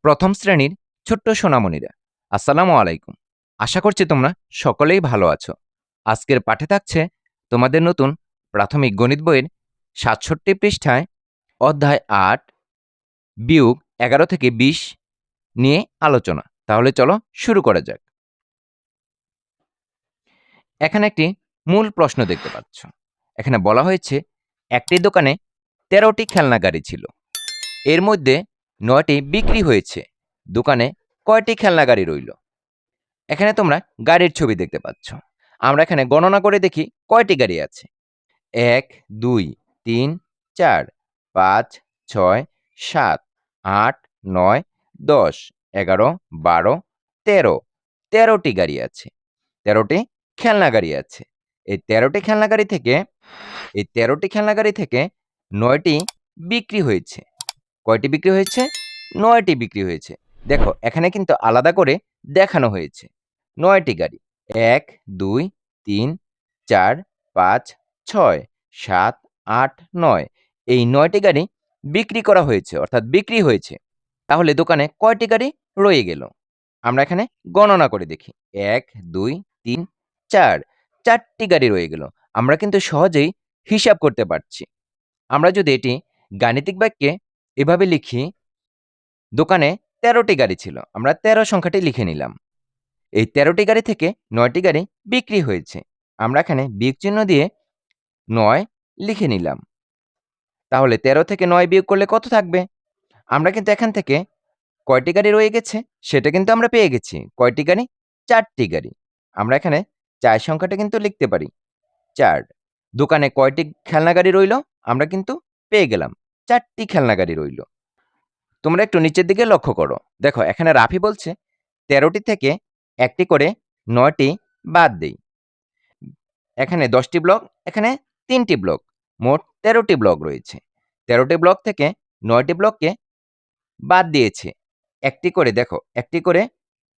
প্রথম শ্রেণীর ছোট্ট সোনামণিরা, আসসালামু আলাইকুম। আশা করছি তোমরা সকলেই ভালো আছো। আজকের পাঠে থাকছে তোমাদের নতুন প্রাথমিক গণিত বইয়ের ৬৭ পৃষ্ঠায় অধ্যায় ৮ বিয়োগ ১১ থেকে ২০ নিয়ে আলোচনা। তাহলে চলো শুরু করা যাক। এখানে একটি মূল প্রশ্ন দেখতে পাচ্ছ। এখানে বলা হয়েছে একটি দোকানে ১৩টি খেলনা গাড়ি ছিল। এর মধ্যে ৯টি বিক্রি হয়েছে। দোকানে কয়টি খেলনা গাড়ি রইল? এখানে তোমরা গাড়ির ছবি দেখতে পাচ্ছ। আমরা এখানে গণনা করে দেখি কয়টি গাড়ি আছে। ১, ২, ৩, ৪, ৫, ৬, ৭, ৮, ৯, ১০, ১১, ১২, ১৩। ১৩টি গাড়ি আছে। ১৩টি খেলনা গাড়ি আছে। এই ১৩টি খেলনা গাড়ি থেকে ৯টি বিক্রি হয়েছে। কয়টি বিক্রি হয়েছে? ৯টি বিক্রি হয়েছে। দেখো এখানে কিন্তু আলাদা করে দেখানো হয়েছে। ৯টি গাড়ি। ১, ২, ৩, ৪, ৫, ৬, ৭, ৮, ৯। এই ৯টি গাড়ি বিক্রি করা হয়েছে অর্থাৎ বিক্রি হয়েছে। তাহলে দোকানে কয়টি গাড়ি রয়ে গেল? আমরা এখানে গণনা করে দেখি। ১, ২, ৩, ৪। ৪টি গাড়ি রয়ে গেল। আমরা কিন্তু সহজেই হিসাব করতে পারছি। আমরা যদি এটি গাণিতিক বাক্যে এভাবে লিখি, দোকানে ১৩টি গাড়ি ছিল। আমরা ১৩ সংখ্যাটি লিখে নিলাম। এই ১৩টি গাড়ি থেকে ৯টি গাড়ি বিক্রি হয়েছে। আমরা এখানে বিয়োগ চিহ্ন দিয়ে ৯ লিখে নিলাম। তাহলে ১৩ থেকে ৯ বিয়োগ করলে কত থাকবে? আমরা কিন্তু এখান থেকে কয়টি গাড়ি রয়ে গেছে সেটা কিন্তু আমরা পেয়ে গেছি। কয়টি গাড়ি? ৪টি গাড়ি। আমরা এখানে ৪ সংখ্যাটা কিন্তু লিখতে পারি। ৪। দোকানে কয়টি খেলনা গাড়ি রইল? আমরা কিন্তু পেয়ে গেলাম। ৪টি খেলনা গাড়ি রইল। তোমরা একটু নিচের দিকে লক্ষ্য করো। দেখো এখানে রাফি বলছে ১৩টি থেকে ১টি করে ৯টি বাদ দেই। এখানে ১০টি ব্লক, এখানে ৩টি ব্লক। মোট ১৩টি ব্লক রয়েছে। ১৩টি ব্লক থেকে ৯টি ব্লককে বাদ দিয়েছে। একটি করে দেখো, একটি করে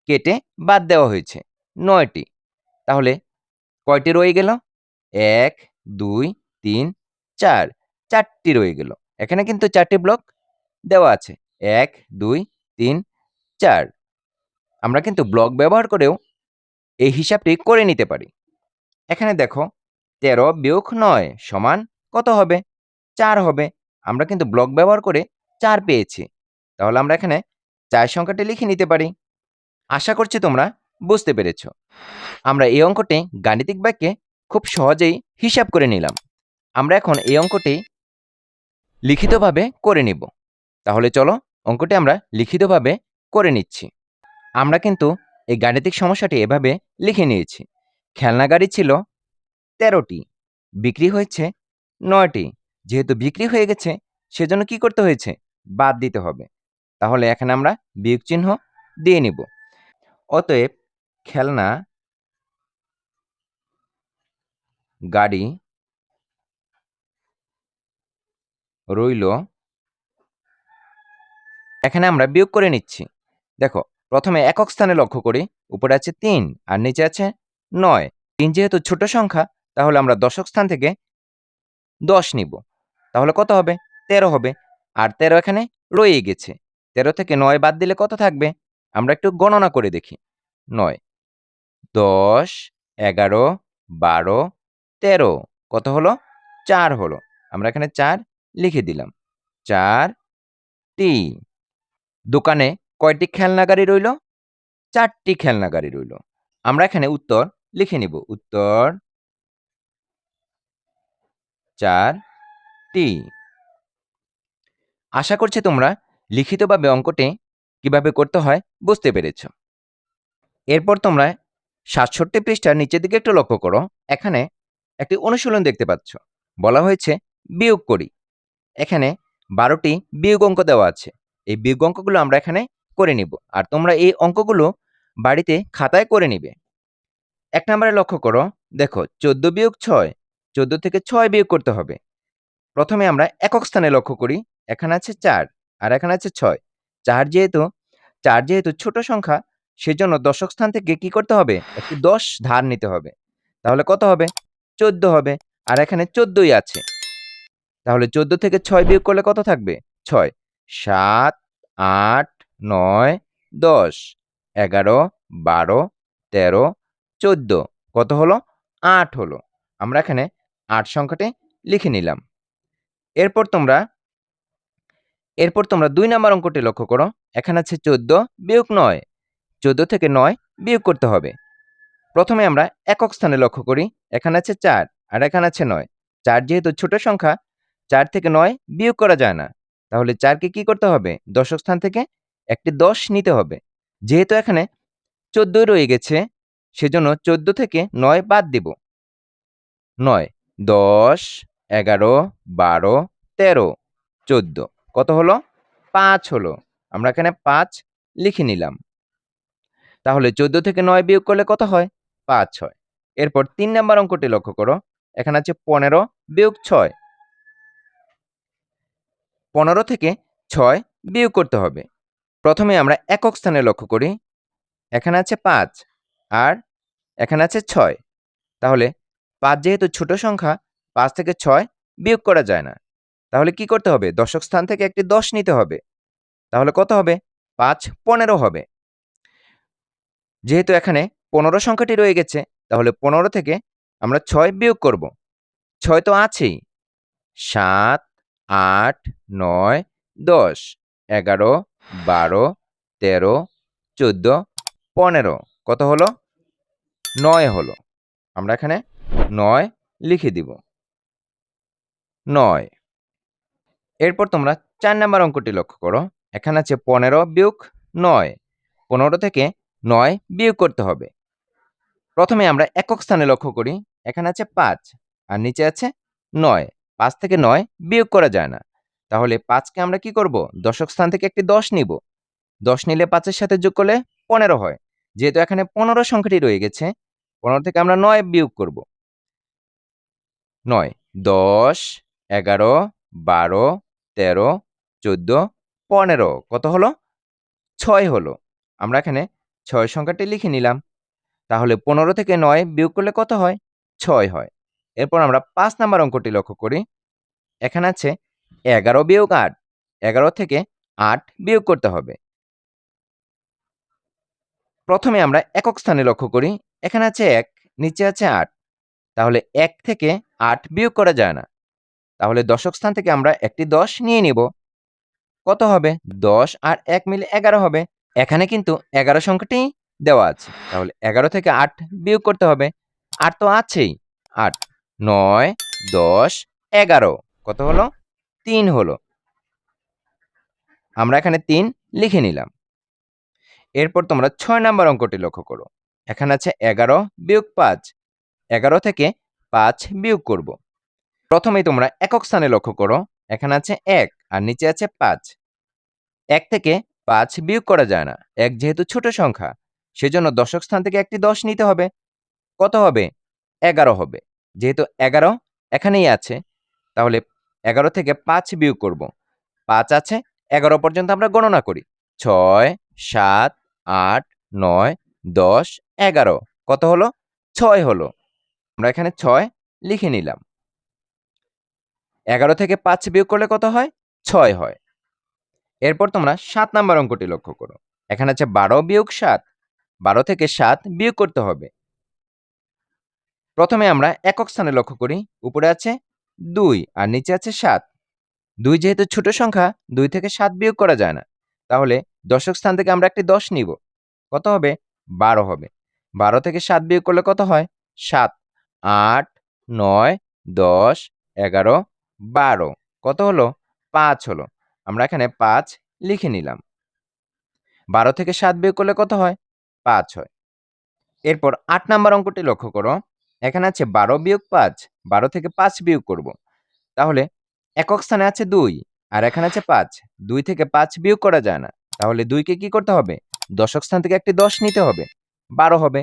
কেটে বাদ দেওয়া হয়েছে ৯টি। তাহলে কয়টি রয়ে গেল? ১, ২, ৩, ৪। ৪টি রয়ে গেল। এখানে কিন্তু ৪টি ব্লক দেওয়া আছে। ১, ২, ৩, ৪। আমরা কিন্তু ব্লক ব্যবহার করেও এই হিসাবটি করে নিতে পারি। এখানে দেখো ১৩ বিয়োগ ৯ সমান কত হবে? ৪ হবে। আমরা কিন্তু ব্লক ব্যবহার করে ৪ পেয়েছি। তাহলে আমরা এখানে ৪ সংখ্যাটি লিখে নিতে পারি। আশা করছি তোমরা বুঝতে পেরেছ। আমরা এই অঙ্কটি গাণিতিক বাক্যে খুব সহজেই হিসাব করে নিলাম। আমরা এখন এই অঙ্কটি লিখিতভাবে করে নিব। তাহলে চলো অঙ্কটি আমরা লিখিতভাবে করে নিচ্ছি। আমরা কিন্তু এই গাণিতিক সমস্যাটি এভাবে লিখে নিয়েছি। খেলনা গাড়ি ছিল ১৩টি, বিক্রি হয়েছে ৯টি। যেহেতু বিক্রি হয়ে গেছে সেজন্য কি করতে হয়েছে? বাদ দিতে হবে। তাহলে এখানে আমরা বিয়োগ চিহ্ন দিয়ে নিব। অতএব খেলনা গাড়ি রইল, এখানে আমরা বিয়োগ করে নিচ্ছি। দেখো প্রথমে একক স্থানে লক্ষ্য করি। উপরে আছে ৩ আর নিচে আছে ৯। ৩ যেহেতু ছোট সংখ্যা তাহলে আমরা দশক স্থান থেকে ১০ নিব। তাহলে কত হবে? ১৩ হবে। আর ১৩ এখানে রয়েই গেছে। ১৩ থেকে ৯ বাদ দিলে কত থাকবে? আমরা একটু গণনা করে দেখি। ৯, ১০, ১১, ১২, ১৩। কত হলো? ৪ হলো। আমরা এখানে ৪ লিখে দিলাম। ৪টি। দোকানে কয়টি খেলনা গাড়ি রইল? ৪টি খেলনা গাড়ি রইল। আমরা এখানে উত্তর লিখে নিব। উত্তর ৪টি। আশা করছি তোমরা লিখিতভাবে অঙ্কটি কিভাবে করতে হয় বুঝতে পেরেছ। এরপর তোমরা ৬৭ পৃষ্ঠার নিচের দিকে একটু লক্ষ্য করো। এখানে একটি অনুশীলন দেখতে পাচ্ছ। বলা হয়েছে বিয়োগ করি। এখানে ১২টি বিয়োগ অঙ্ক দেওয়া আছে। এই বিয়োগ অঙ্কগুলো আমরা এখানে করে নিব। আর তোমরা এই অঙ্কগুলো বাড়িতে খাতায় করে নিবে। ১ নম্বরে লক্ষ্য করো। দেখো ১৪ বিয়োগ ৬। ১৪ থেকে ৬ বিয়োগ করতে হবে। প্রথমে আমরা একক স্থানে লক্ষ্য করি। এখানে আছে ৪ আর এখানে আছে ৬। ৪ যেহেতু ছোট সংখ্যা সেজন্য দশক স্থান থেকে কি করতে হবে? একটি ১০ ধার নিতে হবে। তাহলে কত হবে? ১৪ হবে। আর এখানে ১৪ই আছে। তাহলে ১৪ থেকে ৬ বিয়োগ করলে কত থাকবে? ৬। ৭, ৮, 9, 10, 11, 12, 13, 14 কত হলো? 8 হলো। আমরা এখানে 8 সংখ্যাটি লিখে নিলাম। এরপর তোমরা ২ নাম্বার অঙ্কটি লক্ষ্য করো। এখানে আছে 14 বিয়োগ 9। 14 থেকে 9 বিয়োগ করতে হবে। প্রথমে আমরা একক স্থানে লক্ষ্য করি। এখানে আছে 4 আর এখানে আছে 9। 4 যেহেতু ছোট সংখ্যা, 4 থেকে 9 বিয়োগ করা যায় না। তাহলে 4 কে কি করতে হবে? দশক স্থান থেকে একটি 10 নিতে হবে। যেহেতু এখানে 14 রয়ে গেছে, সেজন্য 14 থেকে 9 বাদ দিব। 9, 10, 11, 12, 13, 14 কত হলো? 5 হলো। আমরা এখানে 5 লিখে নিলাম। তাহলে 14 থেকে 9 বিয়োগ করলে কত হয়? 5 হয়। এরপর 3 নাম্বার অঙ্কটি লক্ষ্য করো। এখানে আছে 15 বিয়োগ 6। 15 থেকে 6 বিয়োগ করতে হবে। প্রথমে আমরা একক স্থানে লক্ষ্য করি। এখানে আছে 5 আর এখানে আছে 6। তাহলে 5 যেহেতু ছোট সংখ্যা, 5 থেকে 6 বিয়োগ করা যায় না। তাহলে কি করতে হবে? দশক স্থান থেকে একটি 10 নিতে হবে। তাহলে কত হবে? 5 15 হবে। যেহেতু এখানে 15 সংখ্যাটি রয়ে গেছে, তাহলে 15 থেকে আমরা 6 বিয়োগ করব। 6 তো আছেই। 7, 8, 9, 10, 11, 12, 13, 14, 15 কত হলো? 9 হলো। আমরা এখানে 9 লিখে দিব। 9। এরপর তোমরা 4 নাম্বার অঙ্কটি লক্ষ্য করো। এখানে আছে 15 বিয়োগ 9। 15 থেকে 9 বিয়োগ করতে হবে। প্রথমে আমরা একক স্থানে লক্ষ্য করি। এখানে আছে 5 আর নিচে আছে 9। 5 থেকে 9 বিয়োগ করা যায় না। তাহলে 5 কে আমরা কি করব? দশক স্থান থেকে একটি 10 নিব। 10 নিলে 5 এর সাথে যোগ করলে 15 হয়। যেহেতু এখানে 15 সংখ্যাটি রয়ে গেছে, 15 থেকে আমরা 9 বিয়োগ করব। 9, 10, 11, 12, 13, 14, 15 কত হলো? 6 হলো। আমরা এখানে 6 সংখ্যাটি লিখে নিলাম। তাহলে 15 থেকে 9 বিয়োগ করলে কত হয়? 6 হয়। এরপর আমরা 5 নাম্বার অঙ্কটি লক্ষ্য করি। এখানে আছে 11 বিয়োগ 8। 11 থেকে 8 বিয়োগ করতে হবে। প্রথমে আমরা একক স্থানে লক্ষ্য করি। এখানে আছে 1, নিচে আছে 8। তাহলে 1 থেকে 8 বিয়োগ করা যায় না। তাহলে দশক স্থান থেকে আমরা একটি 10 নিয়ে নিব। কত হবে? 10 আর 1 মিলে 11 হবে। এখানে কিন্তু 11 সংখ্যাটি দেওয়া আছে। তাহলে 11 থেকে 8 বিয়োগ করতে হবে। 8 তো আছেই। 8, 9, 10, 11 কত হলো? 3 হলো। আমরা এখানে 3 লিখে নিলাম। এরপর তোমরা 6 নাম্বার অঙ্কটি লক্ষ্য করো। এখানে আছে 11 বিয়োগ 5। 11 থেকে 5 বিয়োগ করব। প্রথমেই তোমরা একক স্থানে লক্ষ্য করো। এখানে আছে 1 আর নিচে আছে 5। 1 থেকে 5 বিয়োগ করা যায় না। 1 যেহেতু ছোট সংখ্যা, সেজন্য দশক স্থান থেকে একটি 10 নিতে হবে। কত হবে? 11 হবে। যেহেতু 11 এখানেই আছে, তাহলে 11 থেকে 5 বিয়োগ করব। 5 আছে, 11 পর্যন্ত আমরা গণনা করি। 6, 7, 8, 9, 10, 11 কত হলো? 6 হলো। আমরা এখানে 6 লিখে নিলাম। 11 থেকে 5 বিয়োগ করলে কত হয়? 6 হয়। এরপর তোমরা 7 নাম্বার অঙ্কটি লক্ষ্য করো। এখানে আছে 12 বিয়োগ 7। 12 থেকে 7 বিয়োগ করতে হবে। প্রথমে আমরা একক স্থানে লক্ষ্য করি। উপরে আছে 2 আর নিচে আছে 7। 2 যেহেতু ছোট সংখ্যা, 2 থেকে 7 বিয়োগ করা যায় না। তাহলে দশক স্থান থেকে আমরা একটি 10 নিব। কত হবে? 12 হবে। 12 থেকে 7 বিয়োগ করলে কত হয়? 7, 8, 9, 10, 11, 12 কত হলো? 5 হলো। আমরা এখানে 5 লিখে নিলাম। 12 থেকে 7 বিয়োগ করলে কত হয়? 5 হয়। এরপর 8 নাম্বার অঙ্কটি লক্ষ্য করো। এখানে আছে 12 বিয়োগ 5। 12 থেকে 5 বিয়োগ করব। তাহলে একক স্থানে আছে 2 আর এখানে আছে 5। 2 থেকে 5 বিয়োগ করা যায় না। তাহলে 2 কে কি করতে হবে? দশক স্থান থেকে একটি 10 নিতে হবে। 12 হবে।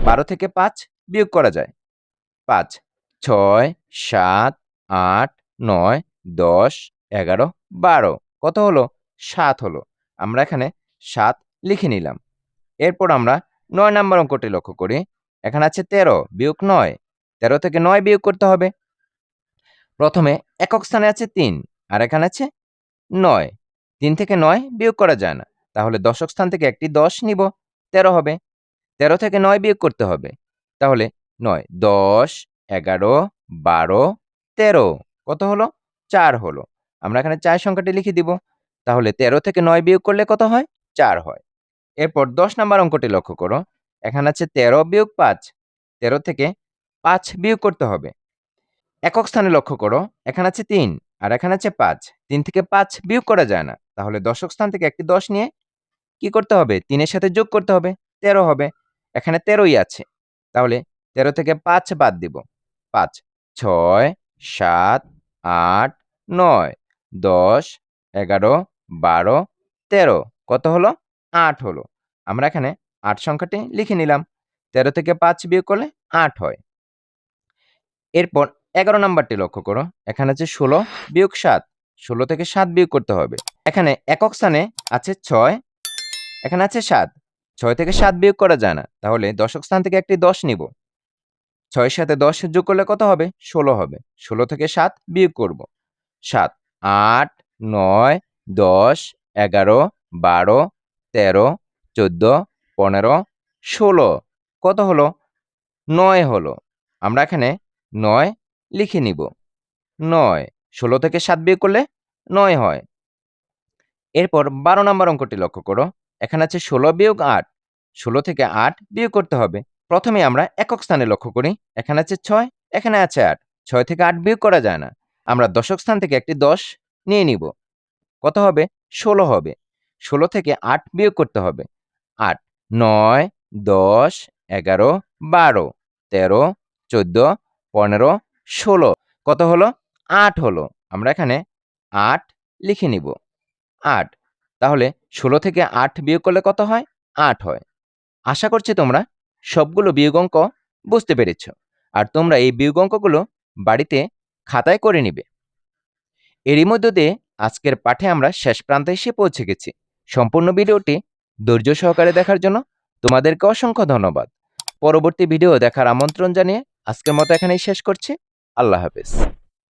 12 থেকে 5 বিয়োগ করা যায়। 5, 6, 7, 8, 9, 10, 11, 12 কত হলো? 7 হলো। আমরা এখানে 7 লিখে নিলাম। এরপর আমরা 9 নাম্বার অঙ্কটি লক্ষ্য করি। এখানে আছে 13 বিয়োগ 9। 13 থেকে 9 বিয়োগ করতে হবে। প্রথমে একক স্থানে আছে 3 আর এখানে আছে 9। 3 থেকে 9 বিয়োগ করা যায় না। তাহলে দশক স্থান থেকে একটি 10 নিব, 13 হবে। 13 থেকে 9 বিয়োগ করতে হবে। তাহলে 9, 10, 11, 12, 13 কত হলো? 4 হলো। আমরা এখানে 4 সংখ্যাটি লিখে দিব। তাহলে 13 থেকে 9 বিয়োগ করলে কত হয়? 4 হয়। এরপর 10 নাম্বার অঙ্কটি লক্ষ্য করো। এখানে আছে 13 বিয়োগ 5। 13 থেকে 5 বিয়োগ করতে হবে। একক স্থানে লক্ষ্য করো। এখানে আছে 3 আর এখানে আছে 5। 3 থেকে 5 বিয়োগ করা যায় না। তাহলে দশক স্থান থেকে একটি 10 নিয়ে কি করতে হবে? 3 এর সাথে যোগ করতে হবে। 13 হবে। এখানে 13ই আছে। তাহলে 13 থেকে 5 বাদ দিব। 5, 6, 7, 8, 9, 10, 11, 12, 13 কত হলো? 8 হলো। আমরা এখানে 8 সংখ্যাটি লিখে নিলাম। 13 থেকে 5 বিয়োগ করলে 8 হয়। এরপর 11 নাম্বারটি লক্ষ্য করো। এখানে আছে 16 বিয়োগ 7। 16 থেকে 7 বিয়োগ করতে হবে। এখানে একক স্থানে আছে 6, এখানে আছে 7। 6 থেকে 7 বিয়োগ করা যায় না। তাহলে দশক স্থান থেকে একটি 10 নিব। 6 এর সাথে 10 যোগ করলে কত হবে? 16 হবে। 16 থেকে 7 বিয়োগ করব। 7, 8, 9, 10, 11, 12, 13, 14, 15, 16 কত হলো? 9 হলো। আমরা এখানে 9 লিখে নিব। 9, 16 থেকে 7 বিয়োগ করলে 9 হয়। এরপর 12 নম্বর অঙ্কটি লক্ষ্য করো। এখানে আছে 16 বিয়োগ 8। 16 থেকে 8 বিয়োগ করতে হবে। প্রথমে আমরা একক স্থানে লক্ষ্য করি। এখানে আছে 6, এখানে আছে 8। 6 থেকে 8 বিয়োগ করা যায় না। আমরা দশক স্থান থেকে একটি 10 নিয়ে নিব। কত হবে? 16 হবে। 16 থেকে 8 বিয়োগ করতে হবে। 8, 9, 10, 11, 12, 13, 14, 15, 16 কত হলো? 8 হলো। আমরা এখানে 8 লিখে নিব। 8 তাহলে 16 থেকে 8 বিয়োগ করলে কত হয়? 8 হয়। আশা করছি তোমরা সবগুলো বিয়োগ অঙ্ক বুঝতে পেরেছ। আর তোমরা এই বিয়োগ অঙ্কগুলো বাড়িতে খাতায় করে নিবে। এরই মধ্য দিয়ে আজকের পাঠে আমরা শেষ প্রান্তে এসে পৌঁছে গেছি। সম্পূর্ণ ভিডিওটি ধৈর্য সহকারে দেখার জন্য তোমাদেরকে অসংখ্য ধন্যবাদ। পরবর্তী ভিডিও দেখার আমন্ত্রণ জানিয়ে আজকের মতো এখানেই শেষ করছি। আল্লাহ হাফেজ।